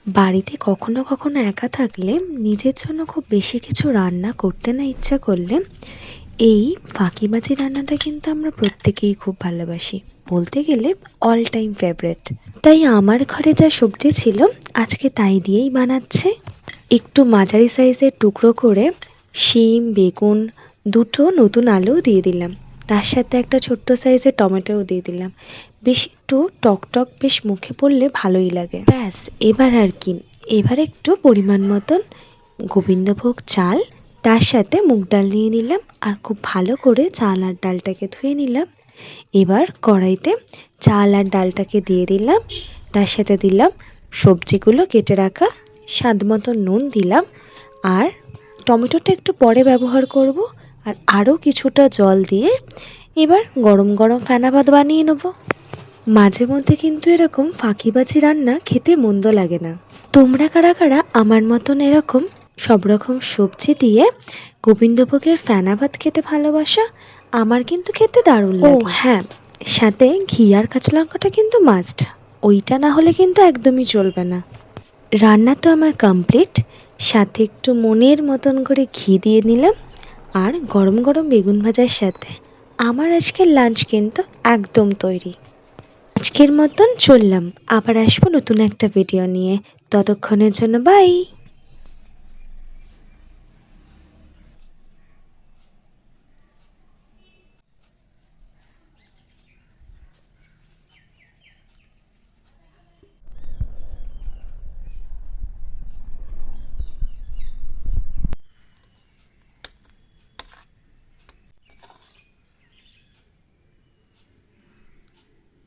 বাড়িতে কখনো কখনো একা থাকলে নিজের জন্য খুব বেশি কিছু রান্না করতে না ইচ্ছা করলে এই ফাঁকিবাজি রান্নাটা কিন্তু আমরা প্রত্যেকেই খুব ভালোবাসি, বলতে গেলে অল টাইম ফেভারিট। তাই আমার ঘরে যা সবজি ছিল আজকে তাই দিয়েই বানাচ্ছে। একটু মাঝারি সাইজের টুকরো করে শিম, বেগুন, দুটো নতুন আলুও দিয়ে দিলাম, তার সাথে একটা ছোট্ট সাইজের টমেটোও দিয়ে দিলাম। বেশ একটু টক টক বেশ মুখে পড়লে ভালোই লাগে। ব্যাস, এবার আর কি, এবার একটু পরিমাণ মতন গোবিন্দভোগ চাল, তার সাথে মুগ ডাল নিয়ে নিলাম আর খুব ভালো করে চাল আর ডালটাকে ধুয়ে নিলাম। এবার কড়াইতে চাল আর ডালটাকে দিয়ে দিলাম, তার সাথে দিলাম সবজিগুলো কেটে রাখা, স্বাদ মতো নুন দিলাম, আর টমেটোটা একটু পরে ব্যবহার করব, আর আরও কিছুটা জল দিয়ে এবার গরম গরম ফেনা ভাত বানিয়ে নেব। মাঝে মধ্যে কিন্তু এরকম ফাঁকিবাজি রান্না খেতে মন্দ লাগে না। তোমরা কারা কারা আমার মতন এরকম সব রকম সবজি দিয়ে গোবিন্দভোগের ফেনা ভাত খেতে ভালোবাসা? আমার কিন্তু খেতে দারুণ লাগে। ও হ্যাঁ, সাথে ঘি আর কাঁচা লঙ্কাটা কিন্তু মাস্ট, ওইটা না হলে কিন্তু একদমই চলবে না। রান্না তো আমার কমপ্লিট, সাথে একটু মনের মতন করে ঘি দিয়ে নিলাম, আর গরম গরম বেগুন ভাজার সাথে আমার আজকের লাঞ্চ কিন্তু একদম তৈরি। আজকের মতন চললাম, আবার আসবো নতুন একটা ভিডিও নিয়ে। ততক্ষণের জন্য বাই।